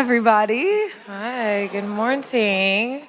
everybody. Hi, good morning.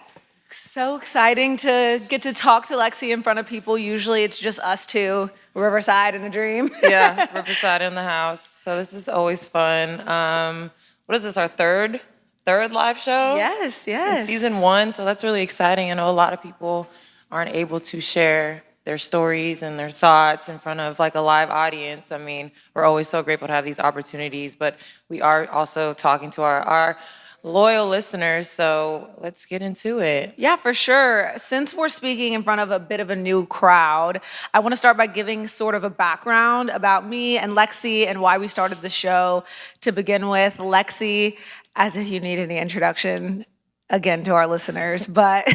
So exciting to get to talk to Lexie in front of people. Usually it's just us two, Riverside in a dream. Yeah, Riverside in the house. So this is always fun. What is this, our third live show? Yes. Since season 1, so that's really exciting. I know a lot of people aren't able to share their stories and their thoughts in front of like a live audience. I mean, we're always so grateful to have these opportunities, but we are also talking to our loyal listeners, so let's get into it. Yeah, for sure. Since we're speaking in front of a bit of a new crowd, I want to start by giving sort of a background about me and Lexie and why we started the show. To begin with, Lexie, as if you need any introduction again to our listeners, but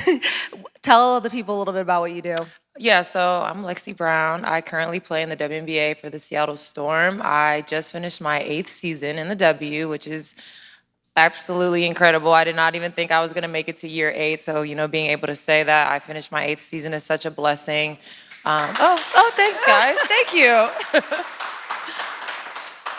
tell the people a little bit about what you do. Yeah, so I'm Lexie Brown. I currently play in the WNBA for the Seattle Storm. I just finished my 8th season in the W, which is absolutely incredible. I did not even think I was going to make it to year 8. So, being able to say that I finished my 8th season is such a blessing. Thanks, guys. Thank you.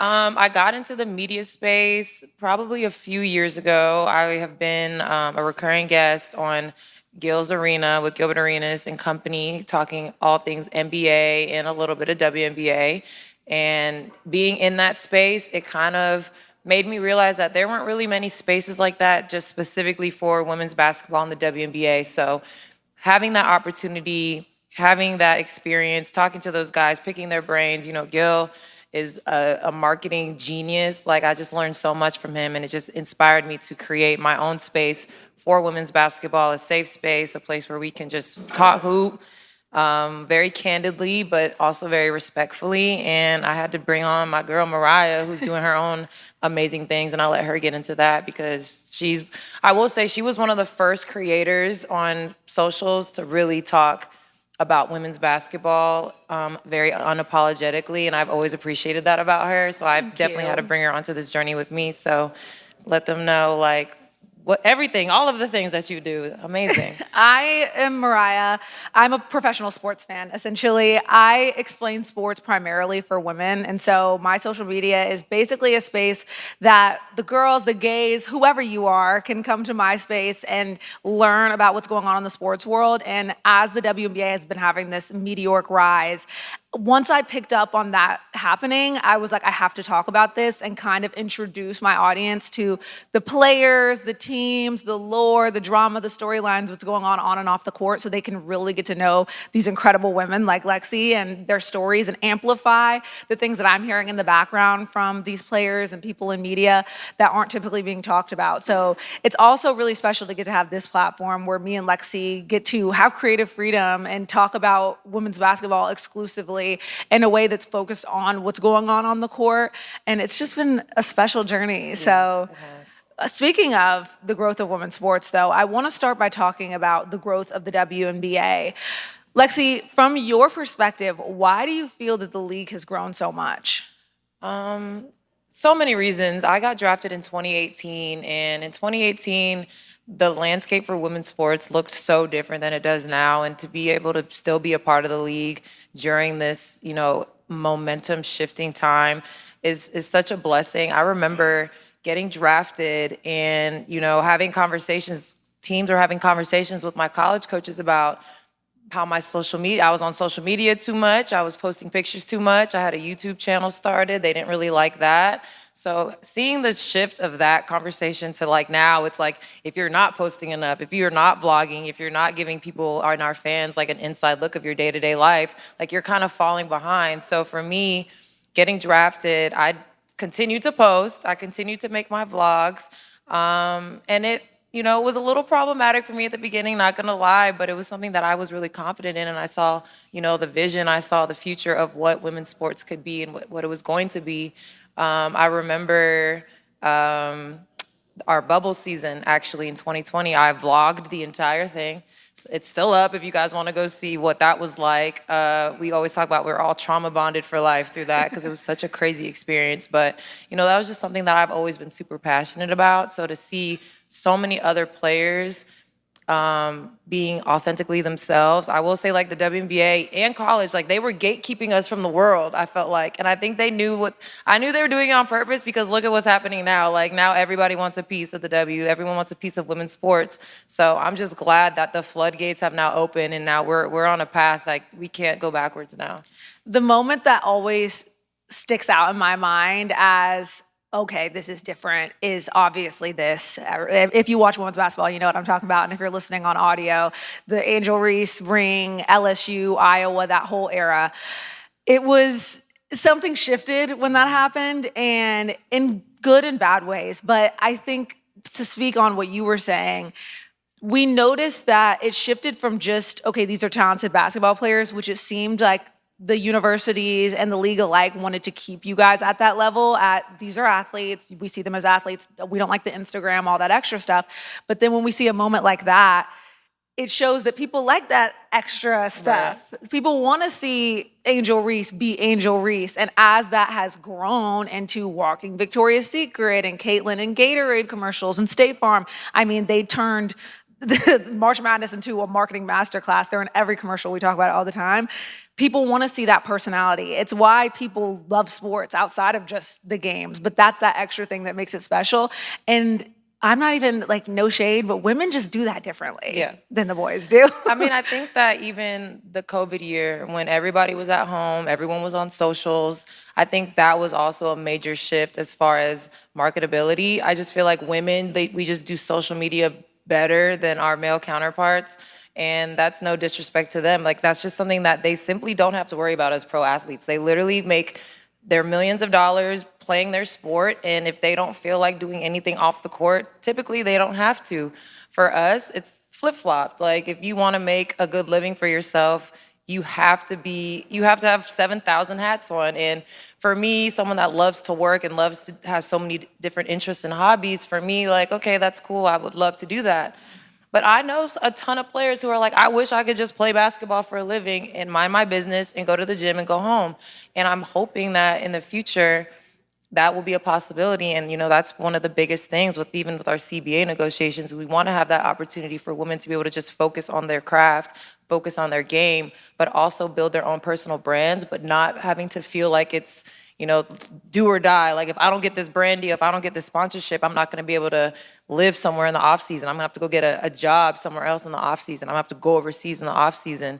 I got into the media space probably a few years ago. I have been a recurring guest on Gil's Arena with Gilbert Arenas and company, talking all things NBA and a little bit of WNBA. And being in that space, it kind of made me realize that there weren't really many spaces like that just specifically for women's basketball in the WNBA. So having that opportunity, having that experience, talking to those guys, picking their brains, Gil is a marketing genius. Like, I just learned so much from him, and it just inspired me to create my own space for women's basketball, a safe space, a place where we can just talk hoop very candidly, but also very respectfully. And I had to bring on my girl Mariah, who's doing her own amazing things, and I'll let her get into that because I will say she was one of the first creators on socials to really talk about women's basketball very unapologetically, and I've always appreciated that about her. So I've definitely had to bring her onto this journey with me. So let them know, like, all of the things that you do, amazing. I am Mariah. I'm a professional sports fan, essentially. I explain sports primarily for women, and so my social media is basically a space that the girls, the gays, whoever you are, can come to my space and learn about what's going on in the sports world. And as the WNBA has been having this meteoric rise, once I picked up on that happening, I was like, I have to talk about this and kind of introduce my audience to the players, the teams, the lore, the drama, the storylines, what's going on and off the court, so they can really get to know these incredible women like Lexie and their stories and amplify the things that I'm hearing in the background from these players and people in media that aren't typically being talked about. So it's also really special to get to have this platform where me and Lexie get to have creative freedom and talk about women's basketball exclusively in a way that's focused on what's going on the court. And it's just been a special journey. So speaking of the growth of women's sports, though, I want to start by talking about the growth of the WNBA. Lexie, from your perspective, why do you feel that the league has grown so much? So many reasons. I got drafted in 2018, and in 2018, the landscape for women's sports looked so different than it does now. And to be able to still be a part of the league during this, momentum shifting time is such a blessing. I remember getting drafted and, having conversations, teams are having conversations with my college coaches about how I was on social media too much. I was posting pictures too much. I had a YouTube channel started. They didn't really like that. So seeing the shift of that conversation to like now, it's like, if you're not posting enough, if you're not vlogging, if you're not giving people and our fans like an inside look of your day-to-day life, like you're kind of falling behind. So for me, getting drafted, I continued to post. I continued to make my vlogs. And it was a little problematic for me at the beginning, not gonna lie, but it was something that I was really confident in, and I saw, the vision, I saw the future of what women's sports could be and what it was going to be. I remember our bubble season, actually, in 2020, I vlogged the entire thing. It's still up if you guys want to go see what that was like. We always talk about we're all trauma bonded for life through that because it was such a crazy experience. But, that was just something that I've always been super passionate about. So to see so many other players being authentically themselves. I will say, like, the WNBA and college, like, they were gatekeeping us from the world, I felt like. And I think they knew I knew they were doing it on purpose, because look at what's happening now. Like, now everybody wants a piece of the W. Everyone wants a piece of women's sports. So I'm just glad that the floodgates have now opened, and now we're on a path, like, we can't go backwards now. The moment that always sticks out in my mind as, okay, this is different, is obviously this. If you watch women's basketball, you know what I'm talking about. And if you're listening on audio, the Angel Reese ring, LSU, Iowa, that whole era. It was, something shifted when that happened, and in good and bad ways. But I think, to speak on what you were saying, we noticed that it shifted from just, okay, these are talented basketball players, which it seemed like the universities and the league alike wanted to keep you guys at that level, these are athletes, we see them as athletes, we don't like the Instagram, all that extra stuff. But then when we see a moment like that, it shows that people like that extra stuff. Right. People want to see Angel Reese be Angel Reese. And as that has grown into Walking Victoria's Secret and Caitlyn and Gatorade commercials and State Farm, I mean, they turned the March Madness into a marketing masterclass. They're in every commercial. We talk about it all the time. People want to see that personality. It's why people love sports outside of just the games, but that's that extra thing that makes it special. And I'm not even, like, no shade, but women just do that differently than the boys do. I mean, I think that even the COVID year, when everybody was at home, everyone was on socials, I think that was also a major shift as far as marketability. I just feel like women, we just do social media better than our male counterparts. And that's no disrespect to them. Like, that's just something that they simply don't have to worry about as pro athletes. They literally make their millions of dollars playing their sport, and if they don't feel like doing anything off the court, typically they don't have to. For us, it's flip-flopped. Like, if you want to make a good living for yourself, you have to have 7,000 hats on. And for me, someone that loves to work and loves to have so many different interests and hobbies, for me, like, okay, that's cool, I would love to do that. But I know a ton of players who are like, I wish I could just play basketball for a living and mind my business and go to the gym and go home. And I'm hoping that in the future, that will be a possibility. And, you know, that's one of the biggest things even with our CBA negotiations. We want to have that opportunity for women to be able to just focus on their craft, focus on their game, but also build their own personal brands, but not having to feel like it's, you know, do or die. Like, if I don't get this brand deal, if I don't get this sponsorship, I'm not going to be able to live somewhere in the off season. I'm gonna have to go get a job somewhere else in the off season. I'm gonna have to go overseas in the off season.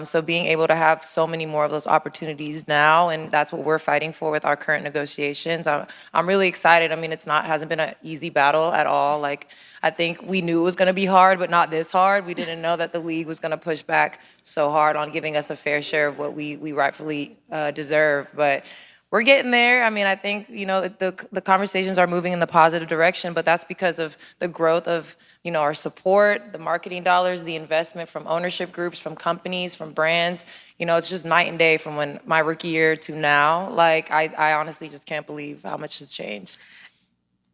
So being able to have so many more of those opportunities now, and that's what we're fighting for with our current negotiations. I'm really excited. I mean, hasn't been an easy battle at all. Like, I think we knew it was gonna be hard, but not this hard. We didn't know that the league was gonna push back so hard on giving us a fair share of what we rightfully deserve. But we're getting there. I mean, I think, you know, the conversations are moving in the positive direction, but that's because of the growth of, you know, our support, the marketing dollars, the investment from ownership groups, from companies, from brands. You know, it's just night and day from when my rookie year to now. Like, I honestly just can't believe how much has changed.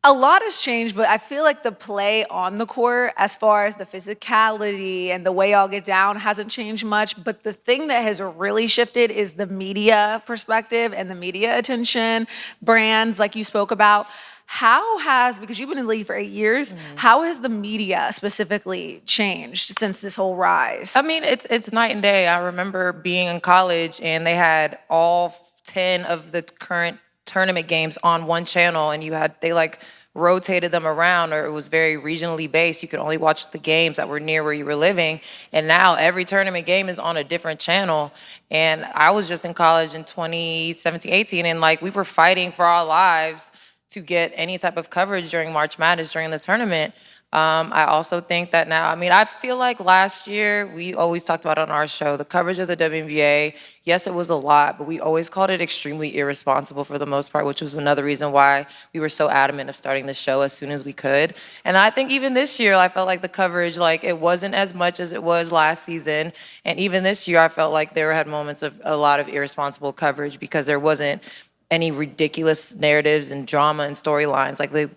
A lot has changed, but I feel like the play on the court, as far as the physicality and the way y'all get down, hasn't changed much. But the thing that has really shifted is the media perspective and the media attention, brands like you spoke about. Because you've been in the league for 8 years, how has the media specifically changed since this whole rise? I mean, it's night and day. I remember being in college and they had all 10 of the current tournament games on one channel, and they like rotated them around, or it was very regionally based. You could only watch the games that were near where you were living. And now every tournament game is on a different channel. And I was just in college in 2017-18, and like, we were fighting for our lives to get any type of coverage during March Madness, during the tournament. I also think that now, I mean, I feel like last year, we always talked about on our show, the coverage of the WNBA, yes, it was a lot, but we always called it extremely irresponsible for the most part, which was another reason why we were so adamant of starting the show as soon as we could. And I think even this year, I felt like the coverage, like, it wasn't as much as it was last season. And even this year, I felt like there had moments of a lot of irresponsible coverage because there wasn't any ridiculous narratives and drama and storylines. Like,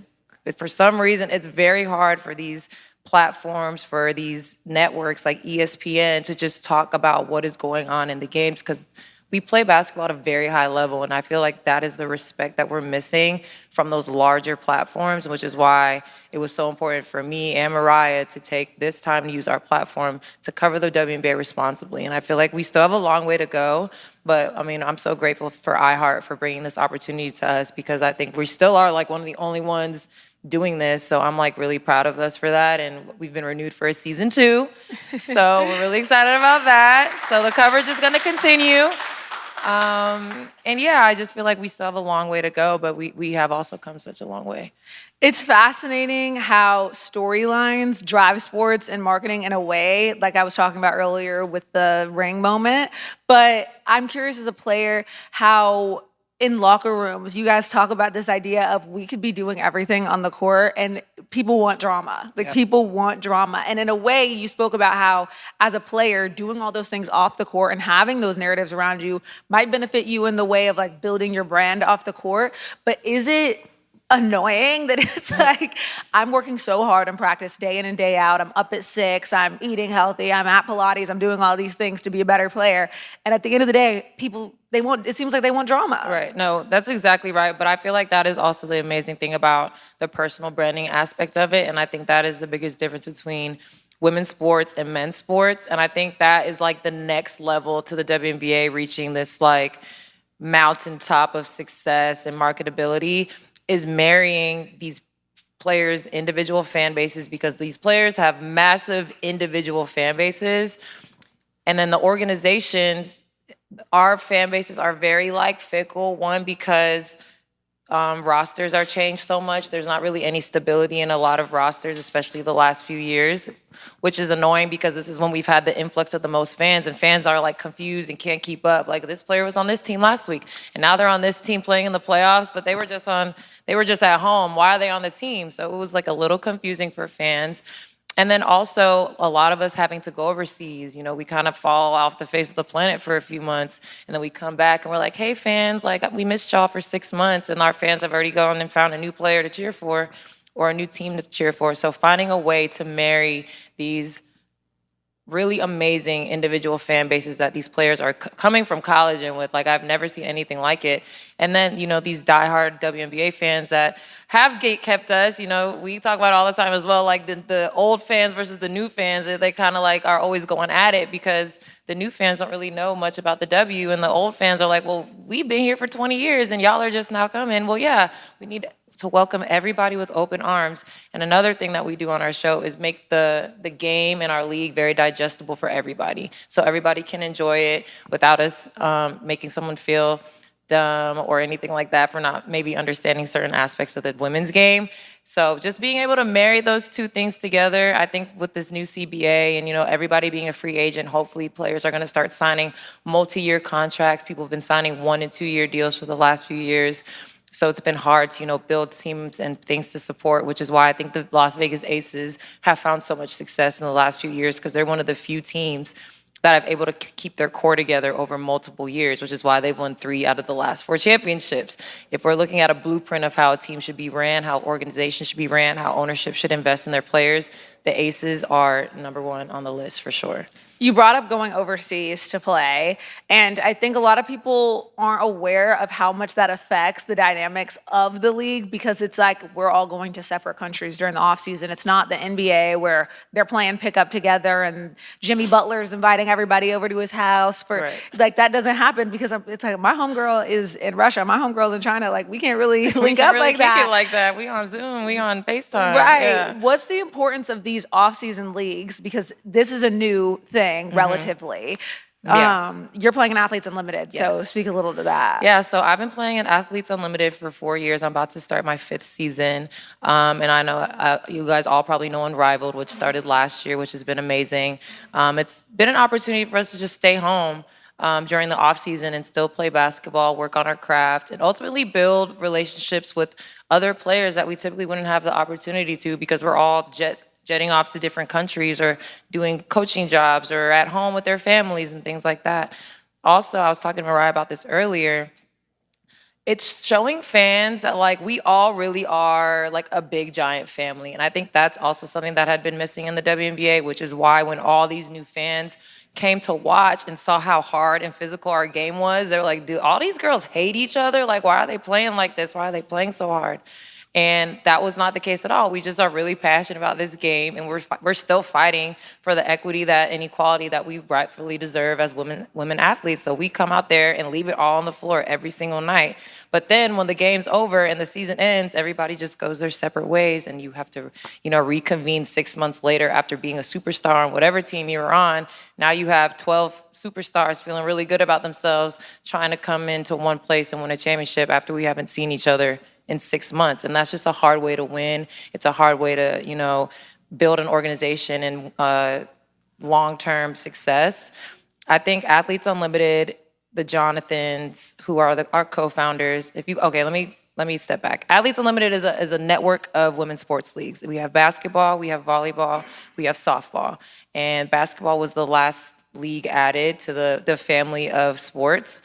for some reason, it's very hard for these platforms, for these networks like ESPN to just talk about what is going on in the games, because we play basketball at a very high level, and I feel like that is the respect that we're missing from those larger platforms, which is why it was so important for me and Mariah to take this time to use our platform to cover the WNBA responsibly. And I feel like we still have a long way to go, but I mean, I'm so grateful for iHeart for bringing this opportunity to us, because I think we still are like one of the only ones doing this. So I'm like really proud of us for that. And we've been renewed for a season 2. So we're really excited about that. So the coverage is gonna continue. And yeah, I just feel like we still have a long way to go, but we have also come such a long way. It's fascinating how storylines drive sports and marketing in a way, like I was talking about earlier with the ring moment. But I'm curious as a player how in locker rooms, you guys talk about this idea of we could be doing everything on the court and people want drama. Like people want drama. And in a way, you spoke about how as a player, doing all those things off the court and having those narratives around you might benefit you in the way of like building your brand off the court. But is it annoying that it's like I'm working so hard in practice day in and day out, I'm up at 6, I'm eating healthy, I'm at Pilates, I'm doing all these things to be a better player, and at the end of the day people it seems like they want drama. Right. No, that's exactly right. But I feel like that is also the amazing thing about the personal branding aspect of it. And I think that is the biggest difference between women's sports and men's sports. And I think that is like the next level to the WNBA reaching this like mountaintop of success and marketability, is marrying these players' individual fan bases, because these players have massive individual fan bases. And then the organizations, our fan bases are very like fickle. One, because rosters are changed so much. There's not really any stability in a lot of rosters, especially the last few years, which is annoying because this is when we've had the influx of the most fans, and fans are like confused and can't keep up. Like, this player was on this team last week and now they're on this team playing in the playoffs, but they were just at home. Why are they on the team? So it was like a little confusing for fans. And then also a lot of us having to go overseas. You know, we kind of fall off the face of the planet for a few months, and then we come back and we're like, hey fans, like we missed y'all for 6 months, and our fans have already gone and found a new player to cheer for or a new team to cheer for. So finding a way to marry these really amazing individual fan bases that these players are coming from college and with, like, I've never seen anything like it. And then, you know, these diehard WNBA fans that have gatekept us, you know, we talk about it all the time as well, like the old fans versus the new fans, they kind of like are always going at it because the new fans don't really know much about the W, and the old fans are like, well, we've been here for 20 years and y'all are just now coming. Well, yeah, we need to welcome everybody with open arms. And another thing that we do on our show is make the game and our league very digestible for everybody. So everybody can enjoy it without us making someone feel dumb or anything like that for not maybe understanding certain aspects of the women's game. So just being able to marry those two things together, I think with this new CBA and, you know, everybody being a free agent, hopefully players are going to start signing multi-year contracts. People have been signing 1- and 2-year deals for the last few years. So it's been hard to, you know, build teams and things to support, which is why I think the Las Vegas Aces have found so much success in the last few years, because they're one of the few teams that have able to keep their core together over multiple years, which is why they've won 3 out of the last 4 championships. If we're looking at a blueprint of how a team should be ran, how organizations should be ran, how ownership should invest in their players, the Aces are #1 on the list for sure. You brought up going overseas to play, and I think a lot of people aren't aware of how much that affects the dynamics of the league, because it's like we're all going to separate countries during the offseason. It's not the NBA where they're playing pickup together and Jimmy Butler's inviting everybody over to his house for like that doesn't happen, because it's like my homegirl is in Russia, my homegirl's in China. Like we can't really link up like that. We can't like that. We on Zoom, we on FaceTime. Right. Yeah. What's the importance of these off-season leagues? Because this is a new thing relatively. You're playing in Athletes Unlimited, so speak a little to that. Yeah, so I've been playing in Athletes Unlimited for 4 years. I'm about to start my 5th season. And I know you guys all probably know Unrivaled, which started last year, which has been amazing. It's been an opportunity for us to just stay home during the off season and still play basketball, work on our craft, and ultimately build relationships with other players that we typically wouldn't have the opportunity to, because we're all jetting off to different countries or doing coaching jobs or at home with their families and things like that. Also, I was talking to Mariah about this earlier. it's showing fans that like we all really are like a big giant family. And I think that's also something that had been missing in the WNBA, which is why when all these new fans came to watch and saw how hard and physical our game was, they were like, dude, all these girls hate each other. Like, why are they playing like this? Why are they playing so hard? And that was not the case at all. We just are really passionate about this game, and we're still fighting for the equity that and equality that we rightfully deserve as women athletes. So we come out there and leave it all on the floor every single night. But then when the game's over and the season ends, everybody just goes their separate ways, and you have to, reconvene 6 months later after being a superstar on whatever team you were on. Now you have 12 superstars feeling really good about themselves, trying to come into one place and win a championship after we haven't seen each other in 6 months. And that's just a hard way to win. It's a hard way to, build an organization and long-term success. I think Athletes Unlimited, the Jonathans, who are our co-founders, let me step back. Athletes Unlimited is a network of women's sports leagues. We have basketball, we have volleyball, we have softball. And basketball was the last league added to the family of sports.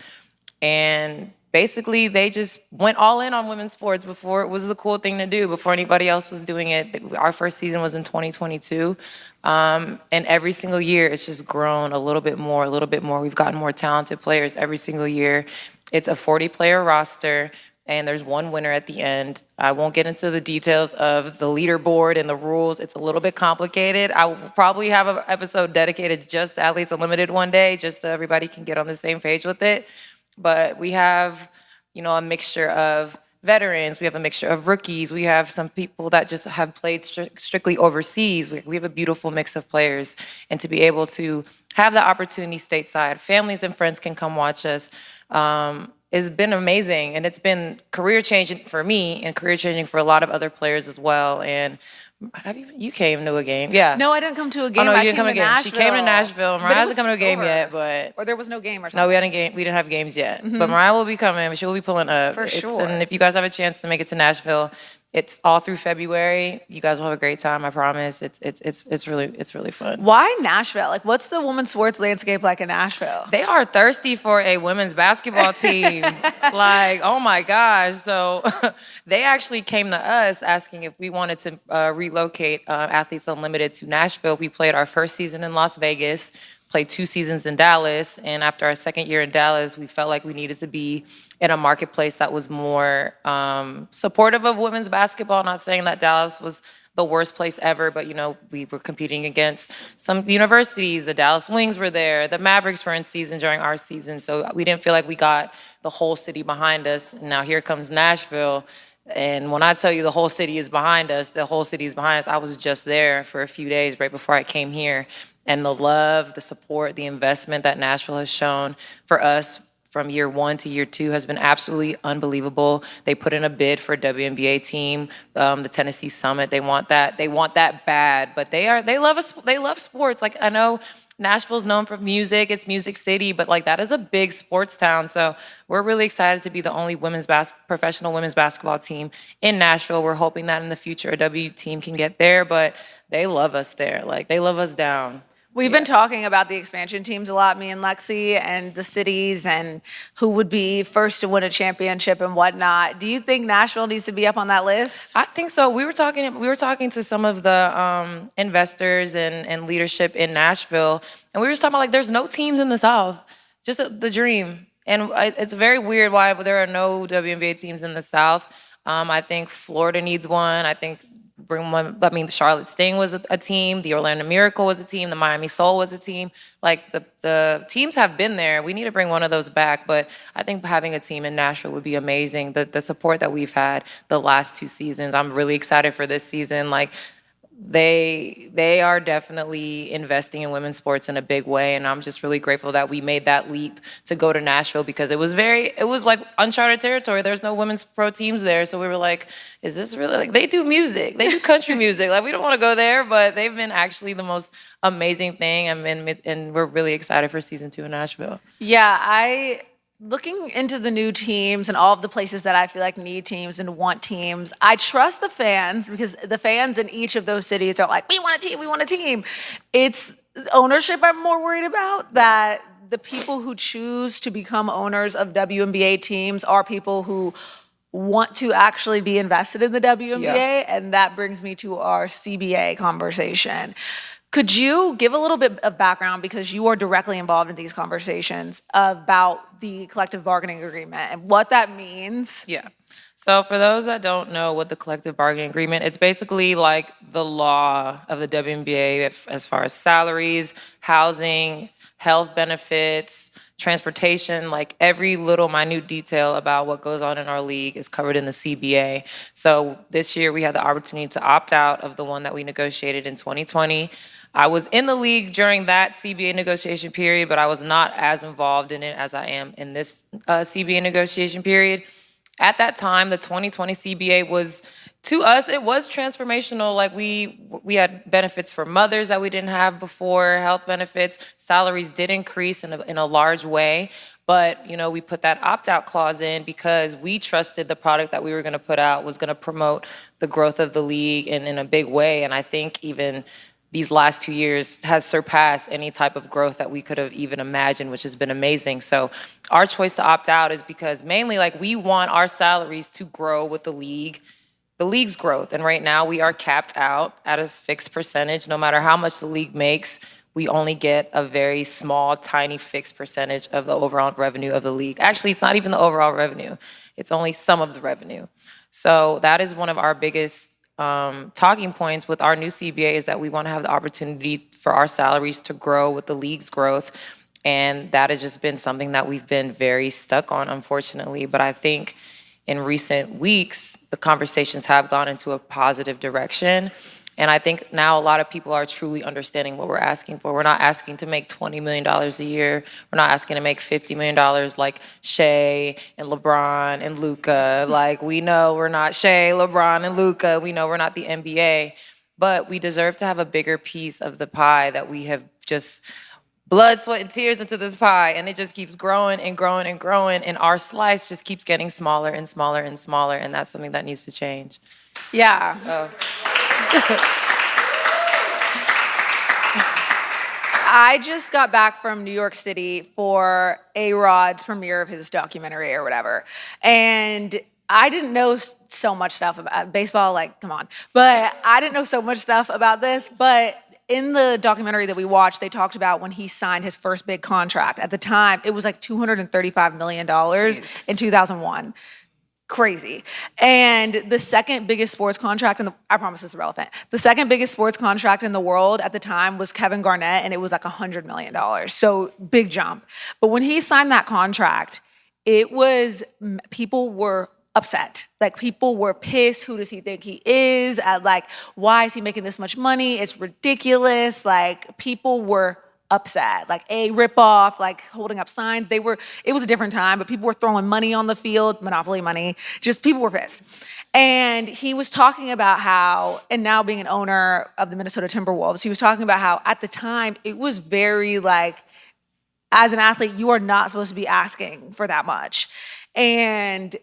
And basically, they just went all in on women's sports before it was the cool thing to do, before anybody else was doing it. Our first season was in 2022. And every single year, it's just grown a little bit more, a little bit more. We've gotten more talented players every single year. It's a 40-player roster, and there's one winner at the end. I won't get into the details of the leaderboard and the rules. It's a little bit complicated. I will probably have an episode dedicated just to Athletes Unlimited one day, just so everybody can get on the same page with it. But we have, a mixture of veterans. We have a mixture of rookies. We have some people that just have played strictly overseas. We have a beautiful mix of players. And to be able to have the opportunity stateside, families and friends can come watch us, has been amazing. And it's been career changing for me and career changing for a lot of other players as well. And you came to a game? Yeah. No, I didn't come to a game. Oh, no, I you didn't come to a game. Nashville. She came to Nashville. Mariah hasn't come to a game over. yet, but or there was no game or something. no, we didn't have games yet. But Mariah will be coming. She will be pulling up. For sure. And if you guys have a chance to make it to Nashville, it's all through February. You guys will have a great time. I promise. It's really fun. Why Nashville? Like, what's the women's sports landscape like in Nashville? They are thirsty for a women's basketball team. Like, oh my gosh. So they actually came to us asking if we wanted to relocate Athletes Unlimited to Nashville. We played our first season in Las Vegas, played 2 seasons in Dallas. And after our second year in Dallas, we felt like we needed to be in a marketplace that was more supportive of women's basketball. Not saying that Dallas was the worst place ever, but we were competing against some universities. The Dallas Wings were there. The Mavericks were in season during our season. So we didn't feel like we got the whole city behind us. Now here comes Nashville. And when I tell you the whole city is behind us, the whole city is behind us. I was just there for a few days right before I came here. And the love, the support, the investment that Nashville has shown for us from year 1 to year 2 has been absolutely unbelievable. They put in a bid for a WNBA team, the Tennessee Summit. They want that bad, but they love sports. Like, I know Nashville's known for music, it's Music City, but like that is a big sports town. So we're really excited to be the only professional women's basketball team in Nashville. We're hoping that in the future a W team can get there, but they love us there. Like, they love us down. We've been talking about the expansion teams a lot, me and Lexie, and the cities and who would be first to win a championship and whatnot. Do you think Nashville needs to be up on that list? I think so. We were talking to some of the investors and leadership in Nashville, and we were just talking about like there's no teams in the South, just the dream. And it's very weird why there are no WNBA teams in the South. I think Florida needs one. I think the Charlotte Sting was a team. The Orlando Miracle was a team. The Miami Soul was a team. Like, the teams have been there. We need to bring one of those back. But I think having a team in Nashville would be amazing. The support that we've had the last 2 seasons, I'm really excited for this season. Like, they are definitely investing in women's sports in a big way, and I'm just really grateful that we made that leap to go to Nashville because it was like uncharted territory. There's no women's pro teams there, so we were like, is this really, like, they do music, they do country music, like we don't want to go there, but they've been actually the most amazing thing, and we're really excited for season 2 in Nashville. Yeah, looking into the new teams and all of the places that I feel like need teams and want teams, I trust the fans because the fans in each of those cities are like, we want a team, we want a team. It's ownership I'm more worried about, that the people who choose to become owners of WNBA teams are people who want to actually be invested in the WNBA, and that brings me to our CBA conversation. Could you give a little bit of background, because you are directly involved in these conversations, about the collective bargaining agreement and what that means? Yeah. So for those that don't know what the collective bargaining agreement, it's basically like the law of the WNBA as far as salaries, housing, health benefits, transportation, like every little minute detail about what goes on in our league is covered in the CBA. So this year we had the opportunity to opt out of the one that we negotiated in 2020. I was in the league during that CBA negotiation period, but I was not as involved in it as I am in this CBA negotiation period. At that time, the 2020 CBA was, to us, it was transformational. Like we had benefits for mothers that we didn't have before, health benefits, salaries did increase in a large way. But, we put that opt-out clause in because we trusted the product that we were gonna put out was gonna promote the growth of the league in a big way. And I think even these last 2 years has surpassed any type of growth that we could have even imagined, which has been amazing. So our choice to opt out is because mainly we want our salaries to grow with the league's growth. And right now we are capped out at a fixed percentage. No matter how much the league makes, we only get a very small, tiny fixed percentage of the overall revenue of the league. Actually, it's not even the overall revenue. It's only some of the revenue. So that is one of our biggest talking points with our new CBA, is that we want to have the opportunity for our salaries to grow with the league's growth. And that has just been something that we've been very stuck on, unfortunately. But I think in recent weeks, the conversations have gone into a positive direction. And I think now a lot of people are truly understanding what we're asking for. We're not asking to make $20 million a year. We're not asking to make $50 million like Shea and LeBron and Luka. Like, we know we're not Shea, LeBron, and Luka. We know we're not the NBA. But we deserve to have a bigger piece of the pie that we have just blood, sweat, and tears into this pie. And it just keeps growing and growing and growing. And our slice just keeps getting smaller and smaller and smaller. And that's something that needs to change. Yeah. Oh. I just got back from New York City for A-Rod's premiere of his documentary or whatever. And I didn't know so much stuff about baseball, come on. But I didn't know so much stuff about this. But in the documentary that we watched, they talked about when he signed his first big contract. At the time, it was $235 million in 2001. Crazy. And the second biggest sports contract I promise this is relevant. The second biggest sports contract in the world at the time was Kevin Garnett, and it was $100 million. So big jump. But when he signed that contract, people were upset. People were pissed. Who does he think he is? Why is he making this much money? It's ridiculous. People were upset, a ripoff, holding up signs. It was a different time, but people were throwing money on the field, Monopoly money, just people were pissed. And he was talking about how, and now being an owner of the Minnesota Timberwolves, he was talking about how at the time it was very as an athlete, you are not supposed to be asking for that much. And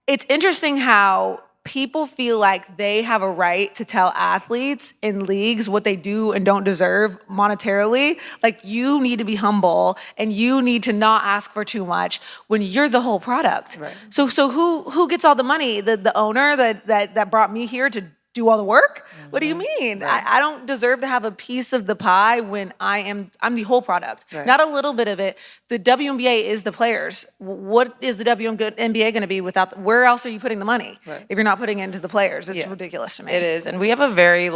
it's interesting how people feel like they have a right to tell athletes in leagues what they do and don't deserve monetarily. You need to be humble and you need to not ask for too much when you're the whole product. Right. So who gets all the money? The owner that brought me here to do all the work? Mm-hmm. What do you mean? Right. I don't deserve to have a piece of the pie when I'm the whole product, right. Not a little bit of it. The WNBA is the players. What is the WNBA going to be without? Where else are you putting the money if you're not putting into the players? It's ridiculous to me. It is, and we have a very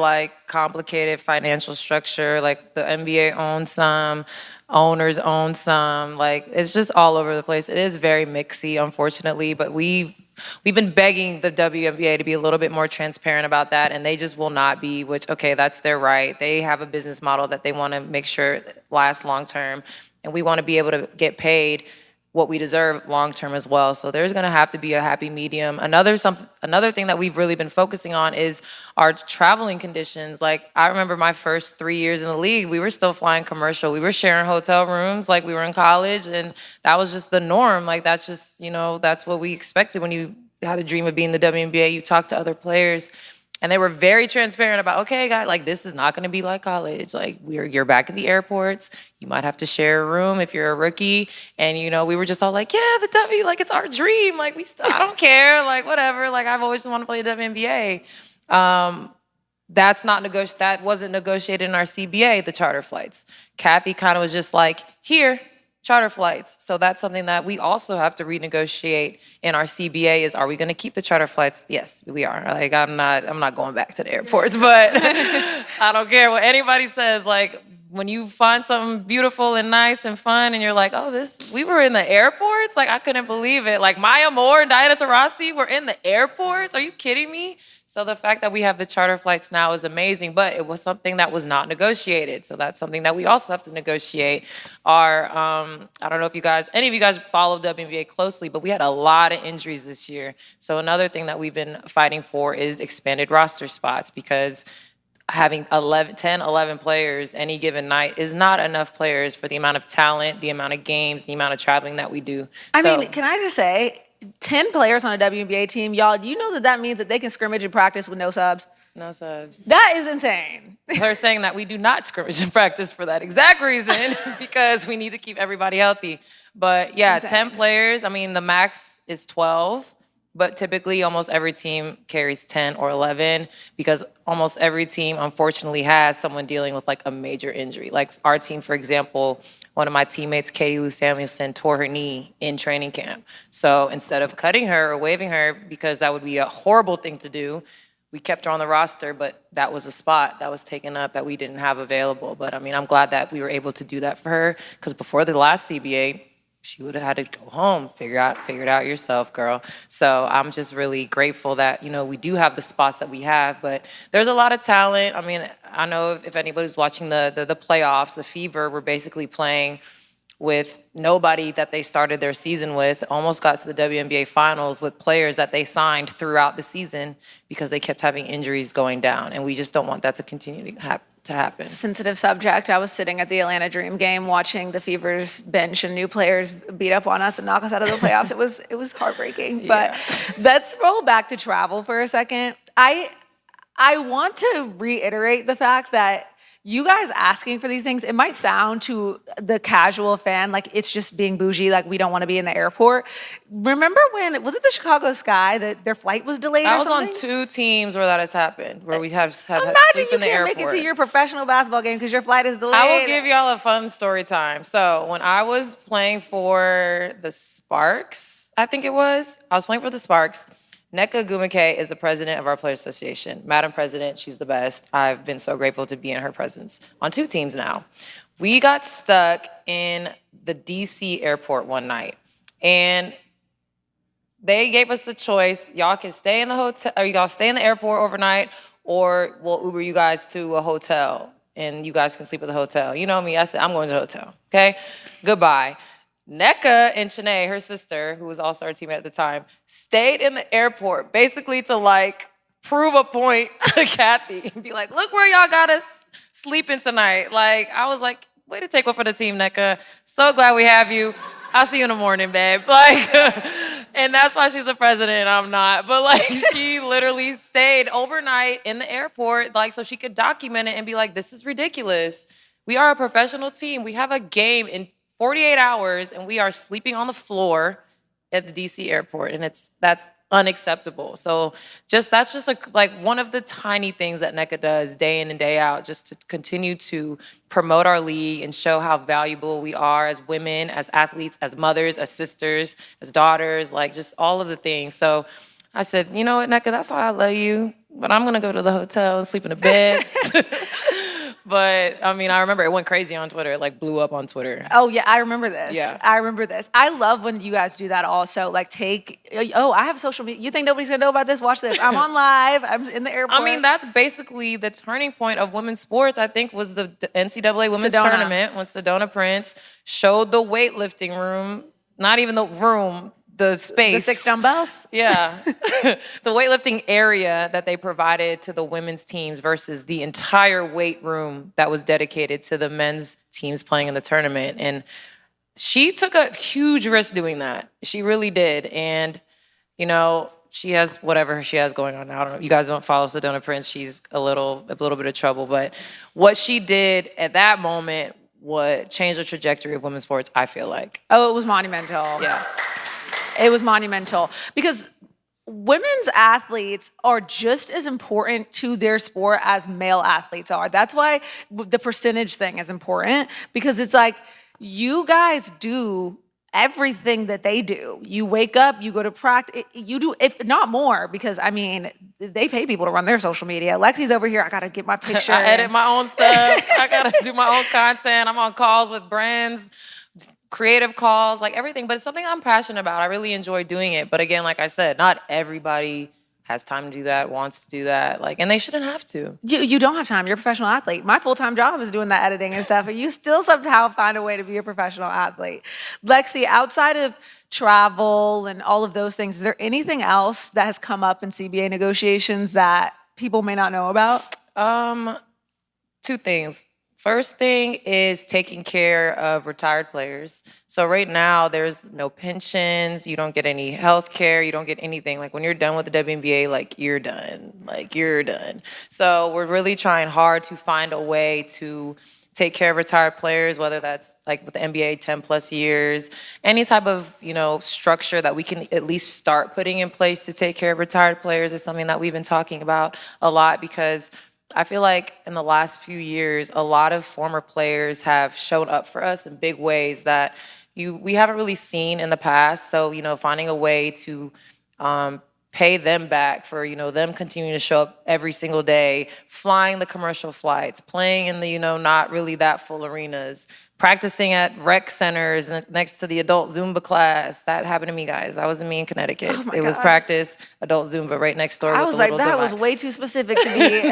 complicated financial structure. The NBA owns some. Owners own some. It's just all over the place. It is very mixy, unfortunately, but we've been begging the WNBA to be a little bit more transparent about that, and they just will not be, okay, that's their right. They have a business model that they want to make sure lasts long term, and we want to be able to get paid what we deserve long term as well. So there's going to have to be a happy medium. Another thing that we've really been focusing on is our traveling conditions. I remember my first 3 years in the league, we were still flying commercial. We were sharing hotel rooms we were in college, and that was just the norm. That's just, that's what we expected when you had a dream of being the WNBA. You talk to other players. And they were very transparent about, okay, guys, like this is not going to be like college. Like you're back at the airports. You might have to share a room if you're a rookie. And we were just all like, yeah, the W, like it's our dream. Like I don't care, like whatever. Like I've always wanted to play the WNBA. That wasn't negotiated in our CBA, the charter flights. Kathy kind of was just like, here, charter flights. So that's something that we also have to renegotiate in our CBA is, are we going to keep the charter flights? Yes, we are. Like, I'm not going back to the airports, but I don't care what anybody says. Like, when you find something beautiful and nice and fun and you're like, oh, we were in the airports? Like, I couldn't believe it. Like, Maya Moore and Diana Taurasi were in the airports? Are you kidding me? So the fact that we have the charter flights now is amazing, but it was something that was not negotiated. So that's something that we also have to negotiate. I don't know if any of you guys followed WNBA closely, but we had a lot of injuries this year. So another thing that we've been fighting for is expanded roster spots, because having 10, 11 players any given night is not enough players for the amount of talent, the amount of games, the amount of traveling that we do. I mean, can I just say, 10 players on a WNBA team, y'all, do you know that means that they can scrimmage and practice with no subs? No subs. That is insane. They're saying that we do not scrimmage and practice for that exact reason, because we need to keep everybody healthy. But yeah, 10 players, I mean, the max is 12. But typically, almost every team carries 10 or 11, because almost every team, unfortunately, has someone dealing with like a major injury. Like our team, for example, one of my teammates, Katie Lou Samuelson, tore her knee in training camp. So instead of cutting her or waiving her, because that would be a horrible thing to do, we kept her on the roster, but that was a spot that was taken up that we didn't have available. But I mean, I'm glad that we were able to do that for her, because before the last CBA, she would have had to go home, figure it out yourself, girl. So I'm just really grateful that, we do have the spots that we have, but there's a lot of talent. I mean, I know if anybody's watching the playoffs, the Fever were basically playing with nobody that they started their season with, almost got to the WNBA finals with players that they signed throughout the season because they kept having injuries going down. And we just don't want that to continue to happen. Sensitive subject. I was sitting at the Atlanta Dream game watching the Fever's bench and new players beat up on us and knock us out of the playoffs. It was heartbreaking. But let's roll back to travel for a second. I want to reiterate the fact that you guys asking for these things, it might sound to the casual fan like it's just being bougie, like we don't want to be in the airport. Remember when, was it the Chicago Sky that their flight was delayed or something? I was on 2 teams where that has happened, where we have had Imagine sleep you in the airport. can't make it to your professional basketball game because your flight is delayed. I will give y'all a fun story time. So when I was playing for the Sparks, I was playing for the Sparks. Nneka Ogwumike is the president of our Players Association. Madam President, she's the best. I've been so grateful to be in her presence on 2 teams now. We got stuck in the DC airport one night, and they gave us the choice: y'all can stay in the hotel, or y'all stay in the airport overnight, or we'll Uber you guys to a hotel, and you guys can sleep at the hotel. You know me, I said, I'm going to the hotel, okay? Goodbye. Nneka and Shanae, her sister, who was also our teammate at the time, stayed in the airport basically to like prove a point to Kathy and be like, look where y'all got us sleeping tonight. Like, I was like, way to take one for the team, Nneka. So glad we have you. I'll see you in the morning, babe. Like, and that's why she's the president and I'm not. But like, she literally stayed overnight in the airport, like, so she could document it and be like, this is ridiculous. We are a professional team. We have a game in 48 hours, and we are sleeping on the floor at the DC airport, and that's unacceptable. So that's just like one of the tiny things that Nneka does day in and day out, just to continue to promote our league and show how valuable we are as women, as athletes, as mothers, as sisters, as daughters, like just all of the things. So I said, you know what, Nneka, that's why I love you, but I'm gonna go to the hotel and sleep in a bed. But, I mean, I remember it went crazy on Twitter. It, like, blew up on Twitter. Oh, yeah, I remember this. Yeah. I remember this. I love when you guys do that also. Like, I have social media. You think nobody's going to know about this? Watch this. I'm on live. I'm in the airport. I mean, that's basically the turning point of women's sports, I think, was the NCAA Women's Tournament when Sedona Prince showed the weightlifting room, not even the room, the space. The 6 dumbbells? Yeah. The weightlifting area that they provided to the women's teams versus the entire weight room that was dedicated to the men's teams playing in the tournament. And she took a huge risk doing that. She really did. And, she has whatever she has going on now. I don't know. You guys don't follow Sedona Prince. She's a little bit of trouble. But what she did at that moment would change the trajectory of women's sports, I feel like. Oh, it was monumental. Yeah. It was monumental because women's athletes are just as important to their sport as male athletes are. That's why the percentage thing is important, because it's like you guys do everything that they do. You wake up, you go to practice, you do, if not more, because I mean, they pay people to run their social media. Lexie's over here, I gotta get my picture. I edit my own stuff. I gotta do my own content. I'm on calls with brands, creative calls, like everything. But it's something I'm passionate about. I really enjoy doing it. But again, like I said, not everybody has time to do that, wants to do that, like, and they shouldn't have to. You don't have time. You're a professional athlete. My full-time job is doing that editing and stuff, and you still somehow find a way to be a professional athlete. Lexie, outside of travel and all of those things, is there anything else that has come up in CBA negotiations that people may not know about? Two things. First thing is taking care of retired players. So right now, there's no pensions, you don't get any health care, you don't get anything. Like when you're done with the WNBA, like you're done. Like you're done. So we're really trying hard to find a way to take care of retired players, whether that's like with the NBA 10 plus years, any type of, structure that we can at least start putting in place to take care of retired players is something that we've been talking about a lot, because I feel like in the last few years, a lot of former players have shown up for us in big ways that we haven't really seen in the past. So, finding a way to pay them back for, them continuing to show up every single day, flying the commercial flights, playing in the, not really that full arenas, practicing at rec centers next to the adult Zumba class. That happened to me, guys. I was in Connecticut. Oh it was practice, adult Zumba right next door. I was like, that was way too specific to me.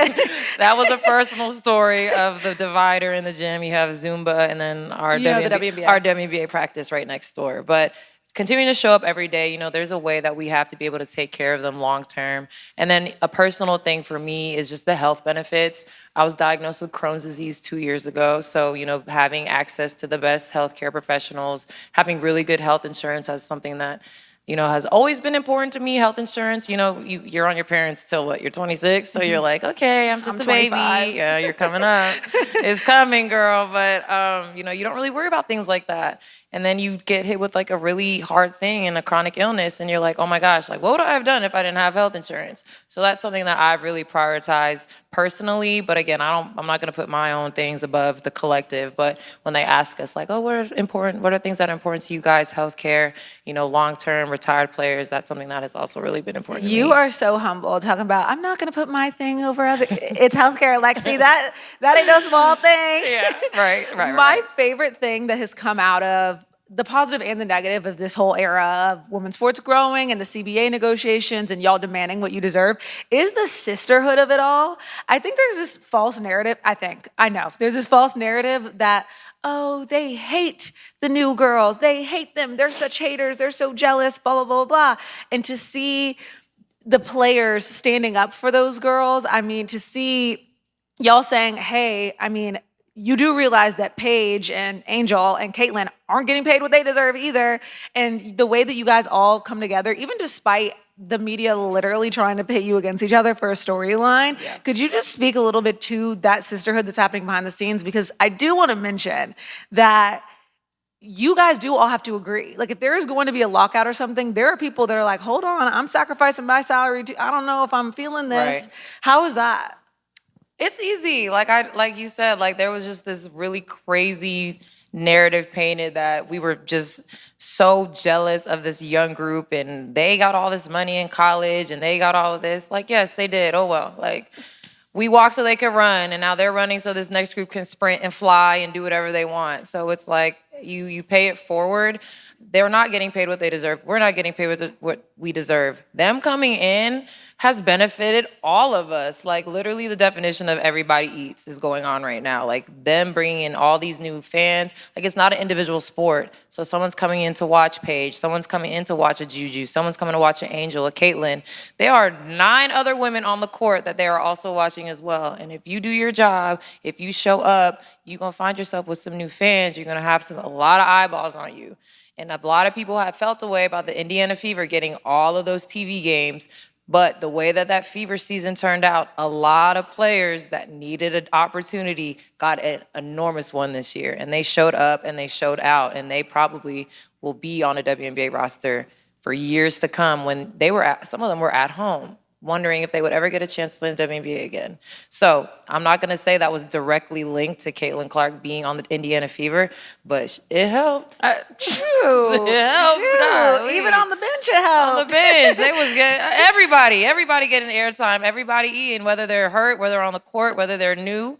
That was a personal story of the divider in the gym. You have Zumba and then our WNBA practice right next door. But continuing to show up every day, there's a way that we have to be able to take care of them long term. And then a personal thing for me is just the health benefits. I was diagnosed with Crohn's disease 2 years ago. So, having access to the best healthcare professionals, having really good health insurance is something that, has always been important to me. Health insurance, you're on your parents till what? You're 26, so you're like, okay, I'm just a 25. baby. Yeah, you're coming up. It's coming, girl. But you don't really worry about things like that. And then you get hit with like a really hard thing and a chronic illness, and you're like, oh my gosh, like what would I have done if I didn't have health insurance? So that's something that I've really prioritized personally. But again, I'm not gonna put my own things above the collective. But when they ask us like, oh, what are things that are important to you guys? Healthcare, long-term retired players, that's something that has also really been important to me. You are so humble talking about, I'm not gonna put my thing over other, it's healthcare, Lexie, that ain't no small thing. Yeah, right. My favorite thing that has come out of the positive and the negative of this whole era of women's sports growing and the CBA negotiations and y'all demanding what you deserve is the sisterhood of it all. I think there's this false narrative, there's this false narrative that, oh, they hate the new girls, they hate them, they're such haters, they're so jealous, blah, blah, blah, blah. And to see the players standing up for those girls, to see y'all saying, hey, you do realize that Paige and Angel and Caitlin aren't getting paid what they deserve either. And the way that you guys all come together, even despite the media literally trying to pit you against each other for a storyline, could you just speak a little bit to that sisterhood that's happening behind the scenes? Because I do want to mention that you guys do all have to agree. Like if there is going to be a lockout or something, there are people that are like, hold on, I'm sacrificing my salary too. I don't know if I'm feeling this. Right. How is that? It's easy. Like you said, like there was just this really crazy narrative painted that we were just so jealous of this young group and they got all this money in college and they got all of this. Like, yes, they did. Oh, well, like we walked so they could run and now they're running so this next group can sprint and fly and do whatever they want. So it's like you pay it forward. They're not getting paid what they deserve. We're not getting paid what we deserve. Them coming in has benefited all of us. Like literally the definition of everybody eats is going on right now. Like them bringing in all these new fans. Like it's not an individual sport. So someone's coming in to watch Paige. Someone's coming in to watch a Juju. Someone's coming to watch an Angel, a Caitlin. There are 9 other women on the court that they are also watching as well. And if you do your job, if you show up, you're going to find yourself with some new fans. You're going to have a lot of eyeballs on you. And a lot of people have felt a way about the Indiana Fever getting all of those TV games. But the way that Fever season turned out, a lot of players that needed an opportunity got an enormous one this year. And they showed up and they showed out. And they probably will be on a WNBA roster for years to come when some of them were at home, wondering if they would ever get a chance to play in the WNBA again. So I'm not going to say that was directly linked to Caitlin Clark being on the Indiana Fever, but it helped. True. It helped. True. Even on the bench, it helped. On the bench, they was getting everybody getting airtime, everybody eating, whether they're hurt, whether they're on the court, whether they're new.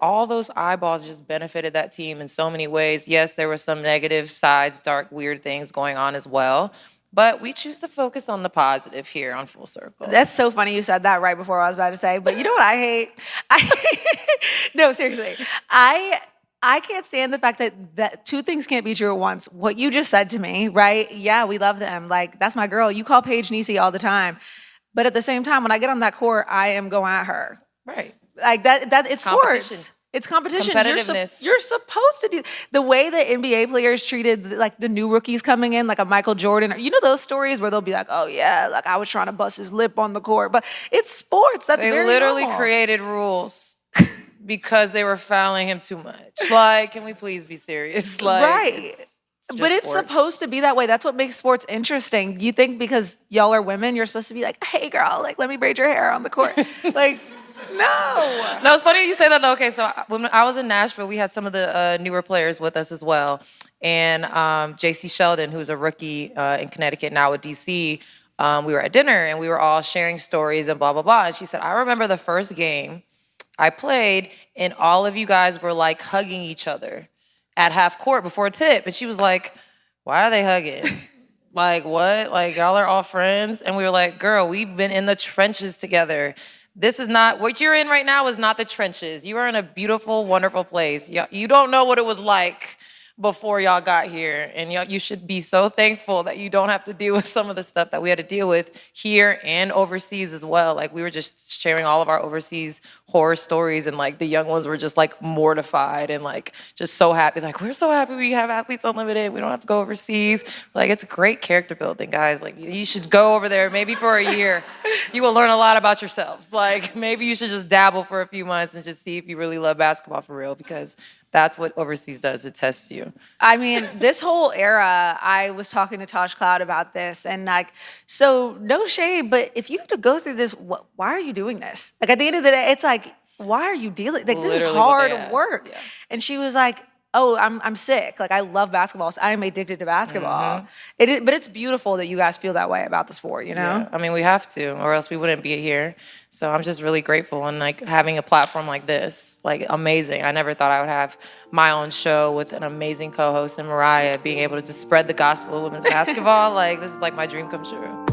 All those eyeballs just benefited that team in so many ways. Yes, there were some negative sides, dark, weird things going on as well. But we choose to focus on the positive here on Full Circle. That's so funny you said that right before I was about to say. But you know what I hate? No, seriously. I can't stand the fact that two things can't be true at once. What you just said to me, right? Yeah, we love them. Like, that's my girl. You call Paige Nisi all the time. But at the same time, when I get on that court, I am going at her. Right. Like it's sports. It's competition. Competitiveness. You're supposed to do the way the NBA players treated like the new rookies coming in, like a Michael Jordan. You know those stories where they'll be like, "Oh yeah, like I was trying to bust his lip on the court," but it's sports. That's they very literally normal. created rules because they were fouling him too much. Like, can we please be serious? Like, right. But it's sports. supposed to be that way. That's what makes sports interesting. You think because y'all are women, you're supposed to be like, "Hey girl, like let me braid your hair on the court," like. No, it's funny you say that though. Okay, so when I was in Nashville, we had some of the newer players with us as well. And JC Sheldon, who's a rookie in Connecticut, now with DC, we were at dinner and we were all sharing stories and blah, blah, blah. And she said, I remember the first game I played and all of you guys were like hugging each other at half court before tip. And she was like, why are they hugging? Like, what? Like, y'all are all friends? And we were like, girl, we've been in the trenches together. This is not, what you're in right now is not the trenches. You are in a beautiful, wonderful place. You don't know what it was like before y'all got here. And you should be so thankful that you don't have to deal with some of the stuff that we had to deal with here and overseas as well. Like we were just sharing all of our overseas horror stories and like the young ones were just like mortified and like just so happy. Like we're so happy we have Athletes Unlimited. We don't have to go overseas. Like it's great character building, guys. Like you should go over there maybe for a year. You will learn a lot about yourselves. Like maybe you should just dabble for a few months and just see if you really love basketball for real because that's what overseas does. It tests you. I mean, this whole era, I was talking to Tosh Cloud about this and like, so no shade, but if you have to go through this, why are you doing this? Like at the end of the day, it's like, why are you dealing? Like this is hard work. Yeah. And she was like, oh, I'm sick. Like I love basketball. So I am addicted to basketball. Mm-hmm. But it's beautiful that you guys feel that way about the sport, you know? Yeah. I mean, we have to, or else we wouldn't be here. So I'm just really grateful and like having a platform like this, like amazing. I never thought I would have my own show with an amazing co-host and Mariah being able to just spread the gospel of women's basketball. Like this is like my dream come true.